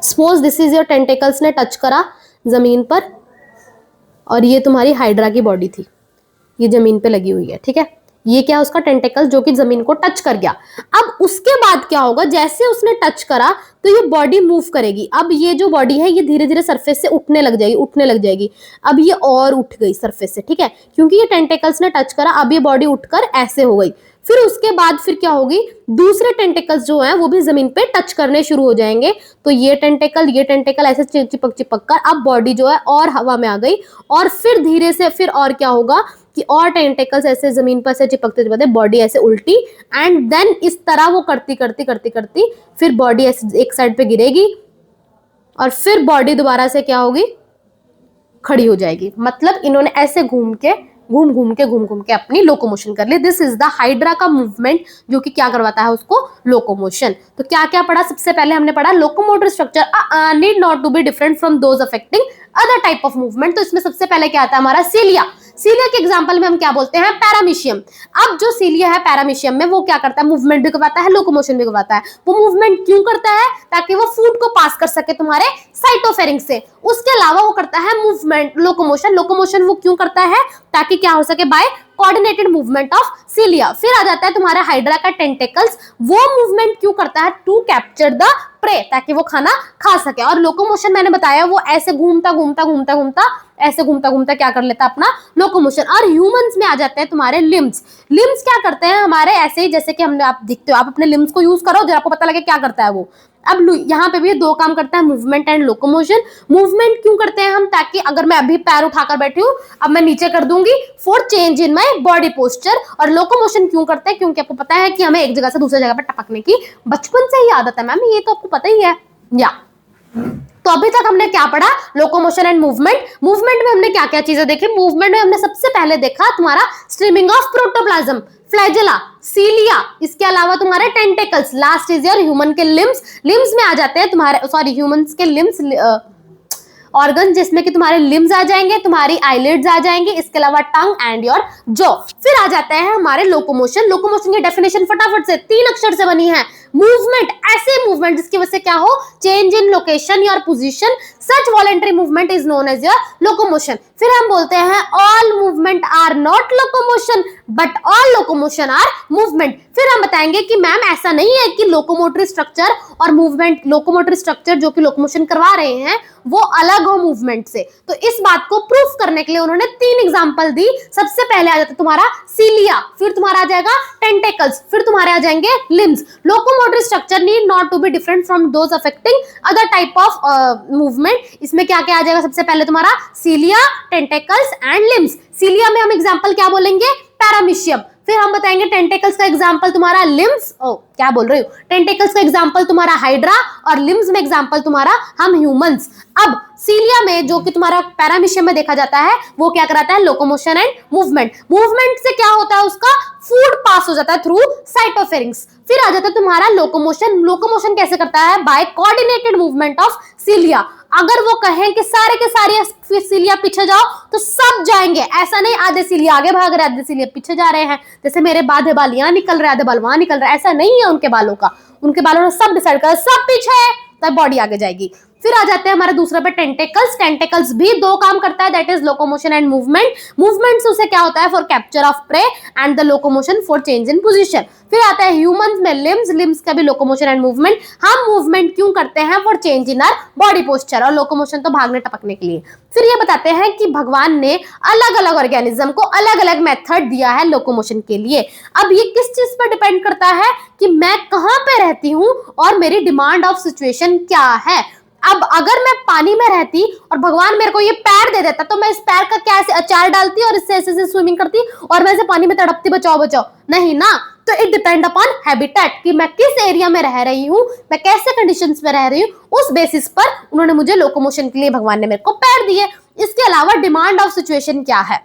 Suppose this is your tentacles ने टच करा जमीन पर और ये तुम्हारी हाइड्रा की बॉडी थी, ये जमीन पे लगी हुई है, ठीक है। ये क्या है, उसका टेंटिकल जो कि जमीन को टच कर गया। अब उसके बाद क्या होगा, जैसे उसने टच करा तो ये बॉडी मूव करेगी। अब ये जो बॉडी है ये धीरे धीरे सरफेस से उठने लग जाएगी, उठने लग जाएगी। अब ये और उठ गई सरफेस से, ठीक है, क्योंकि ये टेंटिकल्स ने टच करा। अब ये बॉडी उठकर ऐसे हो गई। फिर उसके बाद फिर क्या होगी, दूसरे टेंटिकल्स जो हैं वो भी जमीन पे टच करने शुरू हो जाएंगे। तो ये टेंटिकल ऐसे चिपक चिपक कर अब बॉडी जो है और हवा में आ गई। और फिर धीरे से फिर और क्या होगा कि और टेंटिकल्स ऐसे जमीन पर से चिपकते चिपकते बॉडी ऐसे उल्टी, एंड देन इस तरह वो करती करती करती करती फिर बॉडी ऐसे एक साइड पे गिरेगी और फिर बॉडी दोबारा से क्या होगी, खड़ी हो जाएगी। मतलब इन्होंने ऐसे घूम घूम के अपनी लोकोमोशन कर ली। दिस इज द हाइड्रा का मूवमेंट, जो कि क्या करवाता है उसको, लोकोमोशन। तो क्या क्या पढ़ा, सबसे पहले हमने पढ़ा locomotor structure need not to be different from those affecting other type of movement. तो इसमें सबसे पहले क्या आता है हमारा सीलिया। सीलिया के एग्जांपल में हम क्या बोलते हैं, पैरामीशियम। अब जो सीलिया है पैरामीशियम में वो क्या करता है, मूवमेंट भी करवाता है, लोकोमोशन भी करवाता है। वो मूवमेंट क्यों करता है, ताकि वो फूड को पास कर सके तुम्हारे साइटोफेरिंक्स से। उसके अलावा वो करता है मूवमेंट, लोकोमोशन वो क्यों करता है, ताकि क्या हो सके, by coordinated movement of cilia. फिर आ जाता है तुम्हारा हाइड्रा का टेंटिकल्स, वो मूवमेंट क्यों करता है, टू कैप्चर द प्रे, ताकि वो खाना खा सके। और लोकोमोशन मैंने बताया वो ऐसे घूमता घूमता घूमता घूमता ऐसे घूमता घूमता क्या कर लेता है, अपना लोकोमोशन। और ह्यूमंस में आ जाते हैं तुम्हारे लिम्स। लिम्स क्या करते हैं हमारे, ऐसे ही जैसे कि हमने, आप दिखते हो, आप अपने लिम्स को यूज करो जब आपको पता लगे क्या करता है वो। अब यहाँ पे भी दो काम करता है, मूवमेंट एंड लोकोमोशन। मूवमेंट क्यों करते हैं हम, ताकि अगर मैं अभी पैर उठाकर बैठी हूँ, अब मैं नीचे कर दूंगी for change in my body posture. और लोकोमोशन क्यों करते हैं, क्योंकि आपको पता है कि हमें एक जगह से दूसरी जगह पर टपकने की बचपन से ही आदत है। मैम ये तो आपको पता ही है या। तो अभी तक हमने क्या पढ़ा, लोकोमोशन एंड मूवमेंट। मूवमेंट में हमने क्या क्या चीजें देखी, मूवमेंट में हमने सबसे पहले देखा तुम्हारा स्ट्रीमिंग ऑफ प्रोटोप्लाज्म, फ्लैजेला, सीलिया, इसके अलावा तुम्हारे tentacles. Last is your human के लिम्स। लिम्स में आ जाते हैं तुम्हारे, सॉरी ह्यूमंस के लिम्स, ऑर्गन, जिसमें कि तुम्हारे लिम्स आ जाएंगे, तुम्हारी आईलिड्स आ जाएंगे, इसके अलावा टंग एंड योर जॉ। फिर आ जाते हैं हमारे लोकोमोशन। लोकोमोशन की डेफिनेशन फटाफट से 3 अक्षर से बनी है, मूवमेंट, ऐसे मूवमेंट जिसकी वजह से क्या हो, change in location your position, such voluntary movement is known as your locomotion. फिर हम बोलते हैं all movement are not locomotion but all locomotion are movement. फिर हम बताएंगे कि मैम ऐसा नहीं है कि लोकोमोटरी स्ट्रक्चर और मूवमेंट, लोकोमोटरी स्ट्रक्चर जो कि लोकोमोशन करवा रहे हैं वो अलग हो मूवमेंट से। तो इस बात को प्रूफ करने के लिए उन्होंने 3 एग्जांपल दी। सबसे पहले आ जाता है तुम्हारा सीलिया, फिर तुम्हारा आ जाएगा टेंटिकल्स, फिर तुम्हारे आ जाएंगे limbs. Locomotory structure need not to be different from those affecting other type of movement. इसमें क्या क्या आ जाएगा, सबसे पहले तुम्हारा cilia, tentacles and limbs. Cilia में हम एग्जांपल क्या बोलेंगे, पैरामीशियम। फिर हम बताएंगे टेंटिकल्स का एग्जांपल तुम्हारा लिम्स, क्या बोल रही हूँ, टेंटिकल्स का एग्जांपल तुम्हारा हाइड्रा, और लिम्स में एग्जांपल तुम्हारा हम ह्यूमंस। अब सीलिया में जो कि तुम्हारा पैरामीशियम में देखा जाता है वो क्या कराता है, लोकोमोशन एंड मूवमेंट। मूवमेंट से क्या होता है, उसका फूड पास हो जाता है थ्रू साइटोफेरिंक्स। फिर आ जाता है तुम्हारा लोकोमोशन। लोकोमोशन कैसे करता है, by coordinated movement of cilia. अगर वो कहें कि सारे के सारे सीलिया पीछे जाओ तो सब जाएंगे, ऐसा नहीं आधे सीलिया आगे भाग रहे, आधे सीलिया पीछे जा रहे हैं। जैसे मेरे आधे बाल यहाँ निकल रहे, आधे बाल वहां निकल रहे, ऐसा नहीं है उनके बालों का। उनके बालों ने सब डिसाइड कर, सब पीछे है, तब बॉडी आगे जाएगी। फिर आ जाते हैं हमारे दूसरे पे टेंटिकल्स। टेंटिकल्स भी 2 काम करता है, that is locomotion and movement. Movement से उसे क्या होता है, for capture of prey, and the locomotion for change in position. फिर आता है ह्यूमंस में लिम्स। लिम्स का भी लोकोमोशन एंड मूवमेंट। हम मूवमेंट क्यों करते हैं, for change in our body posture, और लोकोमोशन तो भागने टपकने के लिए। फिर ये बताते हैं कि भगवान ने अलग अलग ऑर्गेनिज्म को अलग अलग मेथड दिया है लोकोमोशन के लिए। अब ये किस चीज पर डिपेंड करता है कि मैं कहां पे रहती हूं और मेरी डिमांड ऑफ सिचुएशन क्या है। अब अगर मैं पानी में रहती और भगवान मेरे को ये पैर दे देता तो मैं इस पैर का क्या ऐसे अचार डालती और इससे ऐसे स्विमिंग करती और मैं इसे पानी में तड़पती, बचाओ बचाओ, नहीं ना। तो इट डिपेंड अपॉन हैबिटेट, कि मैं किस एरिया में रह रही हूँ, मैं कैसे कंडीशंस में रह रही हूँ, उस बेसिस पर उन्होंने मुझे लोकोमोशन के लिए भगवान ने मेरे को पैर दिए। इसके अलावा डिमांड ऑफ सिचुएशन क्या है,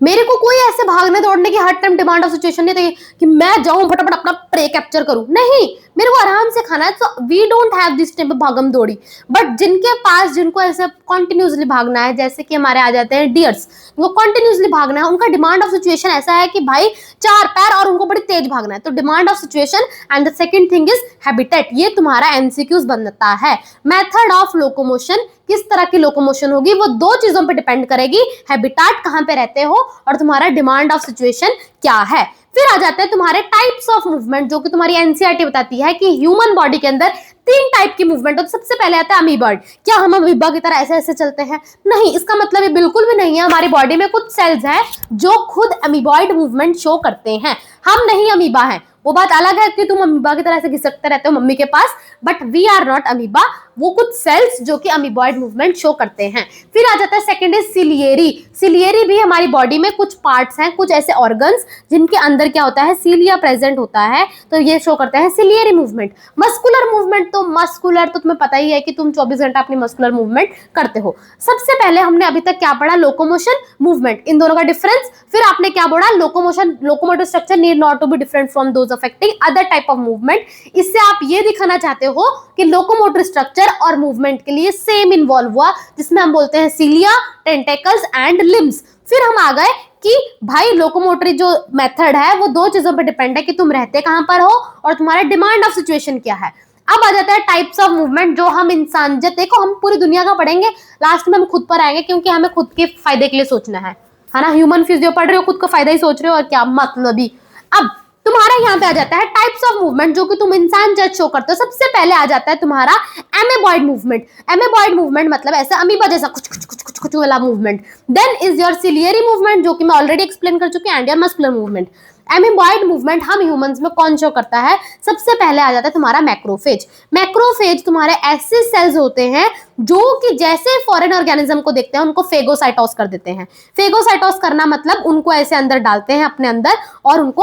मेरे को कोई ऐसे भागने दौड़ने की हर टाइम डिमांड ऑफ सिचुएशन नहीं चाहिए कि मैं जाऊं फटाफट अपना प्रे कैप्चर करूं, नहीं, मेरे को आराम से खाना है। तो we don't have this type of भागम दौड़ी। बट जिनके पास, जिनको ऐसे कॉन्टिन्यूसली भागना है, जैसे कि हमारे आ जाते हैं डियर्स, उनको कॉन्टिन्यूसली भागना है, उनका डिमांड ऑफ सिचुएशन ऐसा है कि भाई 4 पैर और उनको बड़ी तेज भागना है। तो demand of situation and the second thing is habitat, ये तुम्हारा एमसीक्यूज बनता है। मेथड ऑफ लोकोमोशन, किस तरह की लोकोमोशन होगी वो दो चीजों पे डिपेंड करेगी, हैबिटेट कहां पे रहते हो और तुम्हारा डिमांड ऑफ सिचुएशन क्या है। फिर आ जाते हैं तुम्हारे टाइप्स ऑफ मूवमेंट, जो कि तुम्हारी एनसीईआरटी बताती है कि ह्यूमन बॉडी के अंदर 3 टाइप की मूवमेंट। तो सबसे पहले आता है अमीबॉइड। क्या हम अमीबा की तरह ऐसे ऐसे चलते हैं? नहीं, इसका मतलब ये बिल्कुल भी नहीं है। हमारी बॉडी में कुछ सेल्स हैं जो खुद अमीबॉइड मूवमेंट शो करते हैं। हम नहीं अमीबा हैं, वो बात अलग है कि तुम अमीबा की तरह ऐसे घिसकते रहते हो मम्मी के पास, but we are not amoeba. वो कुछ सेल्स जो कि अमीबॉइड मूवमेंट शो करते हैं। फिर आ जाता है सेकंड इज सिलियरी। सिलियरी भी हमारी बॉडी में कुछ पार्ट्स हैं, कुछ ऐसे ऑर्गन्स जिनके अंदर क्या होता है, सिलिया प्रेजेंट होता है, तो ये शो करते हैं सिलियरी मूवमेंट। मस्कुलर मूवमेंट, तो मस्कुलर तो तुम्हें पता ही है कि तुम 24 घंटा अपनी मस्कुलर मूवमेंट करते हो। सबसे पहले हमने अभी तक क्या पढ़ा, लोकोमोशन, मूवमेंट, इन दोनों का डिफरेंस। फिर आपने क्या पढ़ा, locomotion, locomotive structure need not to be different from those affecting other type of movement. इससे आप ये दिखाना चाहते हो कि लोकोमोटिव स्ट्रक्चर और मूवमेंट के लिए सेम इन्वॉल्व हुआ, जिसमें हम बोलते हैं सिलिया, टेंटेकल्स एंड लिम्स। फिर हम आ गए कि भाई लोकोमोटरी जो मेथड है वो दो चीजों पर डिपेंड है कि तुम रहते कहां पर हो और तुम्हारा डिमांड ऑफ सिचुएशन क्या है। अब आ जाता है टाइप्स ऑफ मूवमेंट, जो हम इंसान, जब देखो हम पूरी दुनिया का पढ़ेंगे, लास्ट में हम खुद पर आएंगे, क्योंकि हमें खुद के फायदे के लिए सोचना है ना। ह्यूमन फिजियो पढ़ रहे हो, खुद का फायदा ही सोच रहे हो, और क्या मतलब ही। अब तुम्हारा यहाँ पे आ जाता है टाइप्स ऑफ मूवमेंट जो कि तुम इंसान जज शो करते हो। सबसे पहले आ जाता है तुम्हारा एमेबॉइड मूवमेंट। एमेबॉइड मूवमेंट मतलब ऐसा अमीबा जैसा कुछ कुछ कुछ कुछ कुछ वाला movement. Then is your ciliary movement, जो कि मैं ऑलरेडी एक्सप्लेन कर चुकी हूँ, and your muscular movement. Amoeboid movement हम ह्यूमंस में कौन शो करता है? सबसे पहले आ जाता है तुम्हारा मैक्रोफेज। मैक्रोफेज तुम्हारे ऐसे सेल्स होते हैं जो कि जैसे फॉरेन ऑर्गेनिज्म को देखते हैं उनको फेगोसाइटोस कर देते हैं। फेगोसाइटोस करना मतलब उनको ऐसे अंदर डालते हैं अपने अंदर और उनको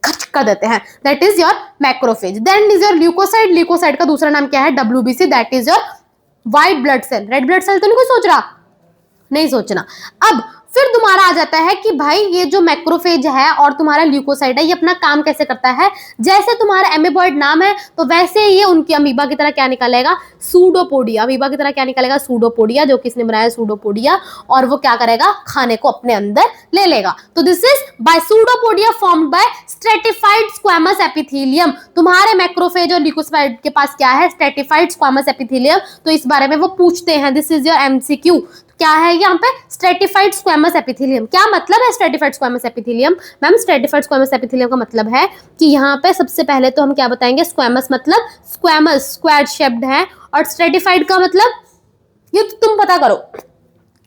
खच कर देते हैं, that is your macrophage. Then is your leucocyte. Leucocyte का दूसरा नाम क्या है? WBC, that is your white blood cell. Red blood cell तो नहीं कोई सोच रहा, नहीं सोचना। अब फिर तुम्हारा आ जाता है कि भाई ये जो मैक्रोफेज है और तुम्हारा ल्यूकोसाइट है, ये अपना काम कैसे करता है? जैसे तुम्हारा एमेबॉइड नाम है तो वैसे ये उनकी अमीबा की तरह क्या निकालेगा? सूडोपोडिया। अमीबा की तरह क्या निकालेगा? सूडोपोडिया, जो किसने बनाया? सूडोपोडिया। और वो क्या करेगा? खाने को अपने अंदर ले लेगा। तो this is by pseudopodia formed by stratified squamous epithelium. तुम्हारे मैक्रोफेज और ल्यूकोसाइट के पास क्या है? Stratified squamous epithelium. तो इस बारे में वो पूछते हैं, दिस इज योर MCQ। क्या है यहाँ पे? Stratified squamous epithelium. क्या मतलब है stratified squamous epithelium? Ma'am stratified squamous epithelium का मतलब है कि यहाँ पे सबसे पहले तो हम क्या बताएंगे, स्क्वैमस मतलब स्क्वैमस स्क्वाड शेप्ड है, और स्ट्रेटिफाइड का मतलब ये तो तुम पता करो,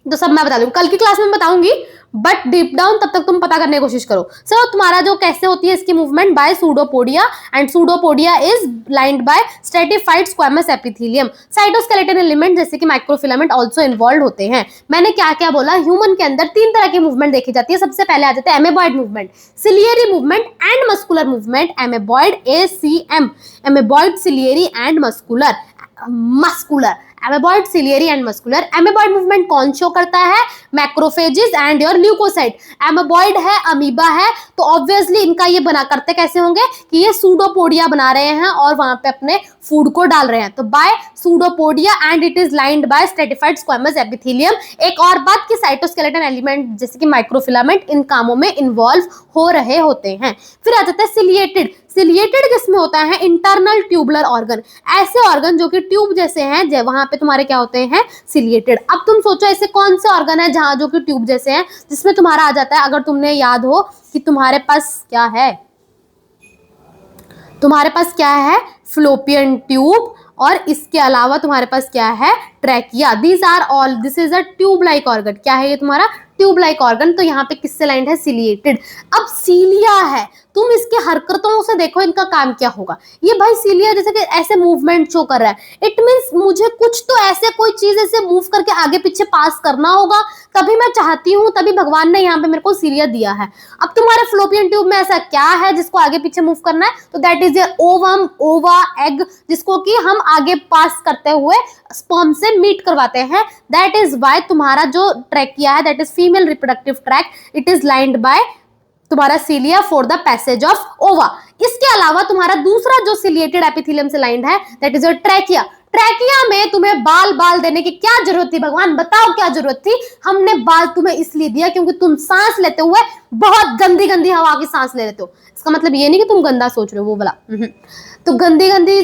तो सब मैं बता दूंगी, कल की क्लास में बताऊंगी, बट डीप डाउन तब तक तुम पता करने की कोशिश करो। सो तुम्हारा जो कैसे होती है इसकी movement, by pseudopodia, and pseudopodia is lined by stratified squamous epithelium. Cytoskeleton element जैसे कि माइक्रोफिलामेंट आल्सो इन्वॉल्व होते हैं। मैंने क्या क्या बोला? ह्यूमन के अंदर 3 तरह की मूवमेंट देखी जाती है। सबसे पहले आ जाता है amoeboid movement, ciliary movement and muscular movement. Amoeboid ACM, amoeboid, ciliary and muscular. Amoeboid, ciliary and muscular. Amoeboid movement कौन शो करता है? Macrophages and your leucocyte. Amoeboid है, अमीबा है, तो ऑब्वियसली इनका ये बना करते कैसे होंगे कि ये सूडोपोडिया बना रहे हैं और वहां पे अपने फूड को डाल रहे हैं, तो by pseudopodia and it is lined by stratified squamous epithelium. एक और बात कि साइटोस्केलेटन एलिमेंट जैसे कि माइक्रोफिलामेंट इन कामों में इन्वॉल्व हो रहे होते हैं। फिर आ जाता है सिलिएटेड। सिलिएटेड किसमें होता है? Internal tubular organ. ऐसे ऑर्गन जो कि ट्यूब जैसे हैं, वहां पे तुम्हारे क्या होते हैं? सिलिएटेड। अब तुम सोचो ऐसे कौन से ऑर्गन है जहां जो कि ट्यूब जैसे हैं, जिसमें तुम्हारा आ जाता है, अगर तुमने याद हो कि तुम्हारे पास क्या है, तुम्हारे पास क्या है? फ्लोपियन ट्यूब, और इसके अलावा तुम्हारे पास क्या है? Trachea. This are all, this is a tube like organ. क्या है ये तुम्हारा? Tube like organ. तो यहाँ पे किससे लाइंड है? सिलिएटेड। अब सीलिया है, तुम इसके हरकतों से देखो इनका काम क्या होगा। ये भाई सीलिया जैसे कि ऐसे मूवमेंट शो कर रहा है, इट मींस मुझे कुछ तो ऐसे कोई चीज ऐसे मूव करके आगे पीछे पास करना होगा, तभी मैं चाहती हूँ, तभी भगवान ने यहाँ पे मेरे को सीलिया दिया है। अब तुम्हारे फ्लोपियन ट्यूब में ऐसा क्या है जिसको आगे पीछे मूव करना है? तो दैट इज योर ओवम, ओवा, एग, जिसको कि हम आगे पास करते हुए स्पर्म से में मीट करवाते हैं, दैट इज वाई तुम्हारा जो ट्रैकिया है, that is female reproductive tract, it is lined by तुम्हारा cilia for the passage of ova. इसके अलावा तुम्हारा दूसरा जो सिलिएटेड एपिथेलियम से लाइंड है, that is your trachea. Trachea में तुम्हें बाल देने की क्या जरूरत थी भगवान, बताओ क्या जरूरत थी? हमने बाल तुम्हें इसलिए दिया क्योंकि तुम सांस लेते हुए बहुत गंदी गंदी हवा की सांस ले लेते हो। इसका मतलब ये नहीं कि तुम गंदा सोच रहे हो वो वाला, तो गंदी गंदी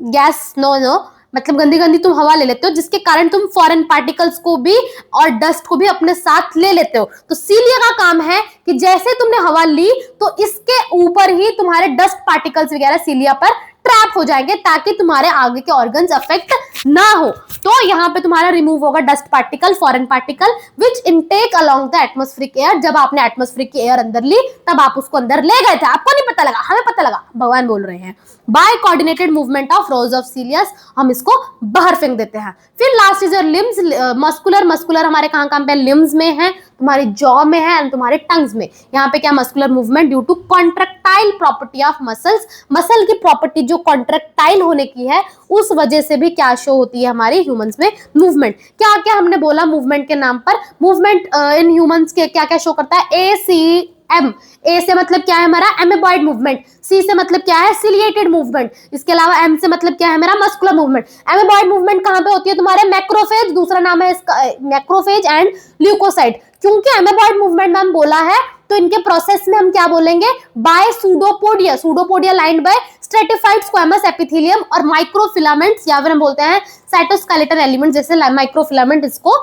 गैस, नो, मतलब गंदी गंदी तुम हवा ले लेते हो, जिसके कारण तुम फॉरेन पार्टिकल्स को भी और डस्ट को भी अपने साथ ले लेते हो। तो सीलिया का काम है कि जैसे तुमने हवा ली तो इसके ऊपर ही तुम्हारे डस्ट पार्टिकल्स वगैरह सीलिया पर ट्रैप हो जाएंगे, ताकि तुम्हारे आगे के ऑर्गन्स अफेक्ट ना हो। तो यहाँ पे तुम्हारा रिमूव होगा dust particle, foreign particle which intake along the atmospheric air. जब आपने एटमॉस्फेरिक की एयर अंदर ली तब आप उसको अंदर ले गए थे, आपको नहीं पता लगा, हमें पता लगा, भगवान बोल रहे हैं। By coordinated movement of rows of cilia हम इसको बाहर फेंक देते हैं। फिर last is your limbs, muscular हमारे कहाँ पे लिम्स में है, तुम्हारी जॉ में है एंड तुम्हारे टंग्स में। यहाँ पे क्या muscular movement due to contractile property of muscles, muscle की प्रॉपर्टी जो कॉन्ट्रैक्टाइल होने की है उस वजह से भी क्या शो होती है हमारे ह्यूमंस में मूवमेंट। क्या क्या हमने बोला मूवमेंट के नाम पर, मूवमेंट इन ह्यूमंस के क्या क्या शो करता है, ACM, ए से मतलब क्या है हमारा एमेबॉइड मूवमेंट, सी से मतलब क्या है सिलिएटेड मूवमेंट, इसके अलावा एम से मतलब क्या है मेरा मस्कुलर मूवमेंट। एमेबॉइड मूवमेंट कहां पे होती है तुम्हारे मैक्रोफेज, दूसरा नाम है इसका मैक्रोफेज एंड ल्यूकोसाइट। क्योंकि एमेबॉइड मूवमेंट मैम बोला है तो इनके प्रोसेस में हम क्या बोलेंगे, by pseudopodia, pseudopodia lined by stratified squamous epithelium और माइक्रोफिलामेंट्स, या फिर हम बोलते हैं साइटोस्केलेटल एलिमेंट जैसे माइक्रोफिलामेंट इसको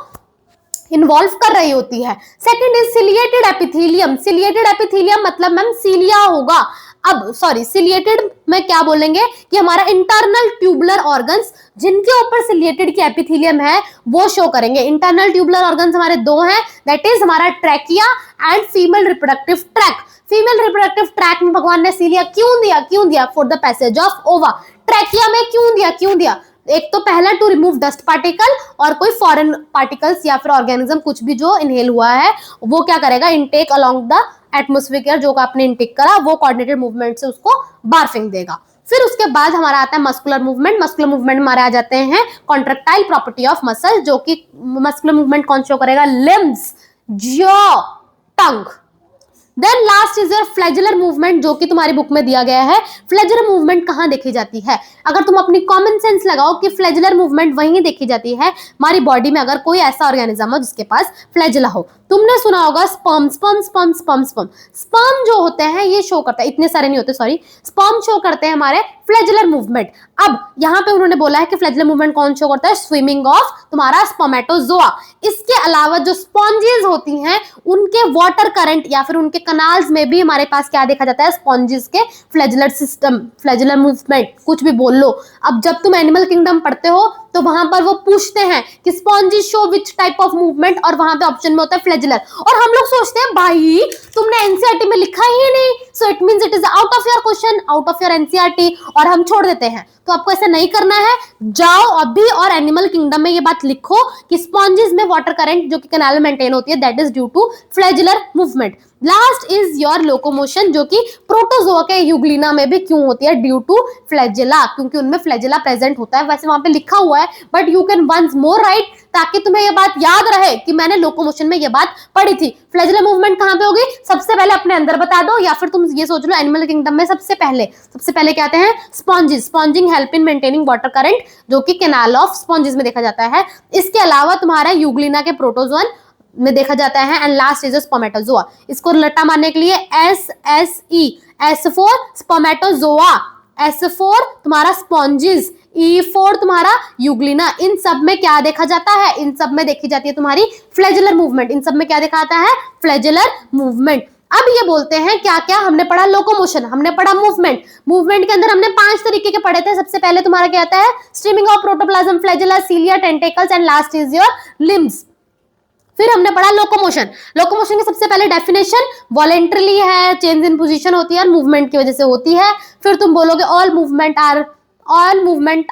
इन्वॉल्व कर रही होती है। Second is ciliated epithelium, ciliated epithelium मतलब मैम सीलिया होगा। अब सॉरी सिलिएटेड में क्या बोलेंगे कि हमारा इंटरनल ट्यूबुलर ऑर्गन्स जिनके ऊपर सिलिएटेड की एपिथेलियम है वो शो करेंगे। इंटरनल ट्यूबुलर ऑर्गन्स हमारे दो हैं, दैट इज हमारा trachea and female reproductive track. Female reproductive tract में भगवान ने सीलिया क्यों दिया फॉर द पैसेज ऑफ ओवा। ट्रैकिया में क्यों दिया, एक तो पहला टू रिमूव डस्ट पार्टिकल और कोई फॉरेन पार्टिकल्स या फिर ऑर्गेनिज्म कुछ भी जो इनहेल हुआ है वो क्या करेगा, intake along the atmospheric air, जो आपने इनटेक करा वो कोऑर्डिनेटेड मूवमेंट से उसको बाहर फेंक देगा। फिर उसके बाद हमारा आता है मस्कुलर मूवमेंट। मस्कुलर मूवमेंट हमारे आ जाते हैं कॉन्ट्रैक्टाइल प्रॉपर्टी ऑफ मसल, जो कि मस्कुलर मूवमेंट कौन शो करेगा, limbs, jaw, tongue. Then last is your flagellar movement, जो कि तुम्हारी बुक में दिया गया है। फ्लैजुलर मूवमेंट कहां देखी जाती है, अगर तुम अपनी कॉमन सेंस लगाओ कि फ्लैजुलर मूवमेंट वहीं देखी जाती है हमारी बॉडी में अगर कोई ऐसा ऑर्गेनिज्म हो जिसके पास फ्लैजुला हो। तुमने सुना होगा स्पर्म जो होते हैं ये शो करता है, इतने सारे नहीं होते सॉरी, स्पर्म शो करते हैं हमारे फ्लैजुलर मूवमेंट। अब यहाँ पे उन्होंने बोला है कि फ्लैजुलर मूवमेंट कौन शो करता है, स्विमिंग ऑफ तुम्हारा स्पर्मेटोजोआ। इसके अलावा जो स्पॉन्जेस होती हैं उनके वाटर करंट या फिर उनके कनाल्स में भी हमारे पास क्या देखा जाता है, स्पॉन्जेस के फ्लैजुलर सिस्टम, फ्लैजुलर मूवमेंट, कुछ भी बोल लो। अब जब तुम एनिमल किंगडम पढ़ते हो तो वहां पर वो पूछते हैं कि sponges show which type of movement, और वहां पे ऑप्शन में होता है फ्लैजुलर, और हम लोग सोचते हैं भाई तुमने एनसीईआरटी में लिखा ही नहीं, so it means it is out of your question, out of your NCERT, और हम छोड़ देते हैं। तो आपको ऐसा नहीं करना है, जाओ अभी और एनिमल किंगडम में ये बात लिखो कि स्पॉन्जेस में वाटर करंट जो कि कैनाल में मेंटेन होती है that is due to flagellar movement. Last is your locomotion, जो कि प्रोटोजोआ के यूग्लिना में भी क्यों होती है, ड्यू टू फ्लैजेला, क्योंकि उनमें फ्लैजेला प्रेजेंट होता है। वैसे वहां पे लिखा हुआ है but you can once more write, ताकि तुम्हें ये बात याद रहे कि मैंने लोकोमोशन में ये बात पढ़ी थी। फ्लैजुलर मूवमेंट कहां पे होगी, सबसे पहले अपने अंदर बता दो, या फिर तुम ये सोच लो एनिमल किंगडम में सबसे पहले क्या आते हैं, sponges, sponging help in maintaining water current, जो कि कैनाल ऑफ स्पॉन्जेस में देखा जाता है। इसके अलावा तुम्हारा यूग्लिना के प्रोटोजोन में देखा जाता है। एंड लास्ट इज स्पर्मेटोजोआ, इसको लट्टा मारने के लिए SSE, S for spermatozoa, S for तुम्हारा स्पॉन्जेस, E फॉर तुम्हारा यूग्लिना। इन सब में क्या देखा जाता है, इन सब में देखी जाती है तुम्हारी फ्लैजुलर मूवमेंट। इन सब में क्या देखा जाता है, फ्लैजुलर मूवमेंट। अब ये बोलते हैं क्या क्या हमने पढ़ा, लोकोमोशन, हमने पढ़ा मूवमेंट। मूवमेंट के अंदर हमने 5 तरीके के पढ़े थे। सबसे पहले तुम्हारा क्या आता है, streaming of protoplasm, flagella, cilia, tentacles and last is your limbs. फिर हमने पढ़ा लोकोमोशन। लोकोमोशन की सबसे पहले डेफिनेशन वॉलेंटरीली है, चेंज इन पोजीशन होती है और मूवमेंट की वजह से होती है। फिर तुम बोलोगे all movement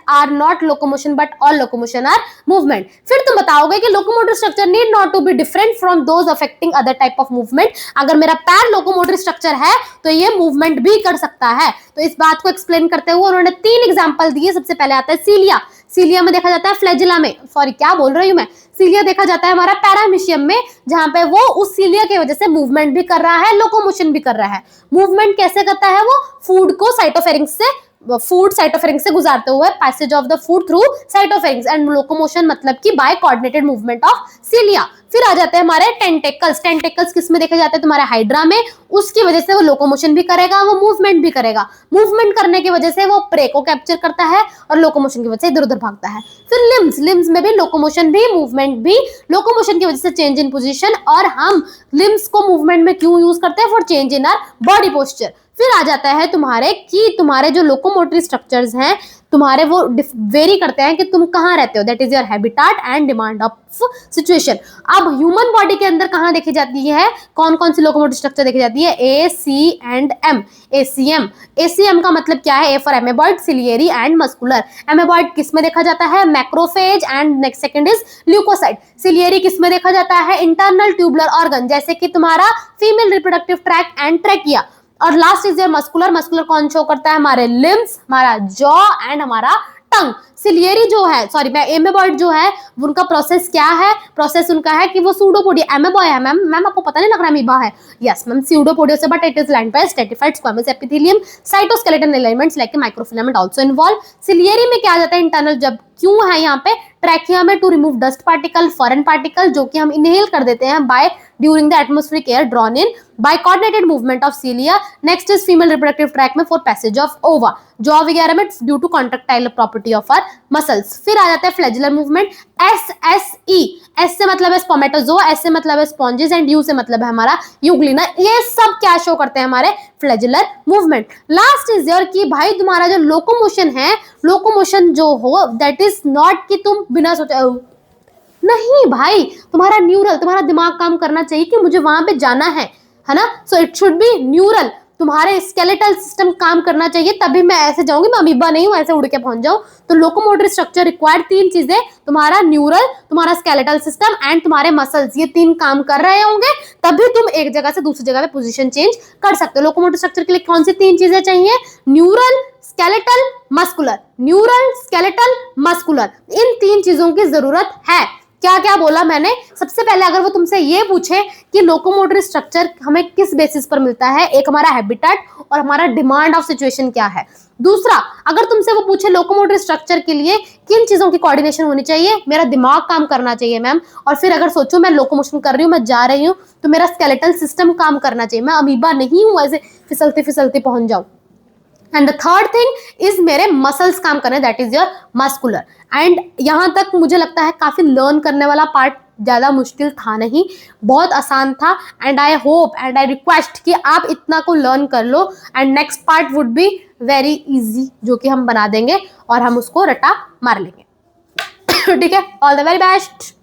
are not locomotion but all locomotion are movement. फिर तुम बताओगे कि locomotor structure need not to be different from those affecting other type of movement. अगर मेरा पैर लोकोमोटर स्ट्रक्चर है तो ये मूवमेंट भी कर सकता है। तो इस बात को एक्सप्लेन करते हुए उन्होंने 3 एग्जांपल दिए। सबसे पहले आता है सीलिया। सीलिया में देखा जाता है, फ्लैजिला में, सॉरी क्या बोल रही हूँ मैं, सीलिया देखा जाता है हमारा पैरामीशियम में, जहां पे वो उस सीलिया की वजह से मूवमेंट भी कर रहा है, लोकोमोशन भी कर रहा है। मूवमेंट कैसे करता है वो, फूड को साइटोफेरिंक्स से, फूड साइटोफेरिंक्स से गुजारते हुए, passage of the food through cytopharynx, and locomotion मतलब कि by coordinated movement of cilia. फिर आ जाते हैं हमारे टेंटेकल्स। टेंटेकल्स किस में देखे जाते हैं, तुम्हारे हाइड्रा में, उसकी वजह से वो लोकोमोशन भी करेगा, वो मूवमेंट भी करेगा, मूवमेंट करने की वजह से वो प्रे को कैप्चर करता है और लोकोमोशन की वजह से इधर उधर भागता है। फिर लिम्स, लिम्स में भी लोकोमोशन भी मूवमेंट भी, लोकोमोशन की वजह से चेंज इन पोजीशन, और हम लिम्स को मूवमेंट में क्यों यूज करते हैं, for change in our body posture. फिर आ जाता है तुम्हारे कि तुम्हारे जो लोकोमोटरी स्ट्रक्चर्स हैं तुम्हारे वो वेरी करते हैं कि तुम कहाँ रहते हो, that is your habitat and demand of situation. अब ह्यूमन बॉडी के अंदर कहाँ देखी जाती है, कौन कौन सी लोकोमोटिव स्ट्रक्चर देखी जाती है, A C and M. ACM, ACM का मतलब क्या है, A for amoeboid, ciliary and muscular. Amoeboid किस में देखा जाता है, macrophage, and next second is leucocyte. Ciliary किस में देखा जाता है, इंटरनल ट्यूबुलर ऑर्गन, जैसे कि तुम्हारा female reproductive tract and trachea. और last is your muscular, muscular कौन शो करता है, हमारे लिम्स, हमारा जॉ एंड हमारा टंग। सिलियरी जो है, सॉरी मैं एमेबॉइड जो है उनका प्रोसेस क्या है, प्रोसेस उनका है कि वो सूडोपोडिया, एमेबॉय है मैम, मैम आपको पता नहीं लग रहा अमीबा है, यस मैम, सूडोपोडिया से but it is lined by stratified squamous epithelium, cytoskeleton elements like microfilament also involve. Ciliary में क्या आ जाता है, इंटरनल, जब क्यों है यहाँ पे ट्रैकिया में, to remove dust particle, foreign particle जो कि हम इनहेल कर देते हैं by during the atmospheric air drawn in by coordinated movement of cilia. Next is female reproductive tract में for passage of ova, jaw वगैरह में due to contractile property of our muscles. फिर आ जाता है flagellar movement, S S E, S से मतलब है स्पर्मेटोजोआ, एस से मतलब है स्पॉन्जेस, एंड यू से मतलब है हमारा यूग्लिना। ये सब क्या शो करते हैं, हमारे flagellar movement. Last is your कि भाई तुम्हारा जो लोकोमोशन है, लोकोमोशन जो हो दैट इज नॉट कि तुम बिना सोचे, नहीं भाई, तुम्हारा न्यूरल, तुम्हारा दिमाग काम करना चाहिए कि मुझे वहां पे जाना है ना, so it should be neural, तुम्हारे स्केलेटल सिस्टम काम करना चाहिए, तभी मैं ऐसे जाऊंगी, मैं अमीबा नहीं हूं ऐसे उड़ के पहुंच जाऊं। तो लोकोमोटरी स्ट्रक्चर रिक्वायर्ड तीन चीजें, तुम्हारा न्यूरल, तुम्हारा स्केलेटल सिस्टम एंड तुम्हारे मसल्स, ये तीन काम कर रहे होंगे तभी तुम एक जगह से दूसरी जगह पे पोजीशन चेंज कर सकते हो। लोकोमोटरी स्ट्रक्चर के लिए कौन सी तीन चीजें चाहिए, neural, skeletal, muscular, neural, skeletal, muscular, इन तीन चीजों की जरूरत है। क्या क्या बोला मैंने, सबसे पहले अगर वो तुमसे ये पूछे कि लोकोमोटरी स्ट्रक्चर हमें किस बेसिस पर मिलता है, एक हमारा हैबिटेट और हमारा डिमांड ऑफ सिचुएशन क्या है। दूसरा, अगर तुमसे वो पूछे लोकोमोटरी स्ट्रक्चर के लिए किन चीजों की कोऑर्डिनेशन होनी चाहिए, मेरा दिमाग काम करना चाहिए मैम, और फिर अगर सोचो मैं लोकोमोशन कर रही हूँ, मैं जा रही हूँ, तो मेरा स्केलेटल सिस्टम काम करना चाहिए, मैं अमीबा नहीं हूँ ऐसे फिसलते फिसलते पहुंच जाऊं। And the third thing is मेरे मसल्स काम करने, that is your muscular. And यहां तक मुझे लगता है काफी लर्न करने वाला पार्ट ज्यादा मुश्किल था नहीं, बहुत आसान था। And I hope and I request कि आप इतना को लर्न कर लो, and next part would be very easy जो कि हम बना देंगे और हम उसको रटा मार लेंगे। ठीक है, ऑल द वेरी बेस्ट।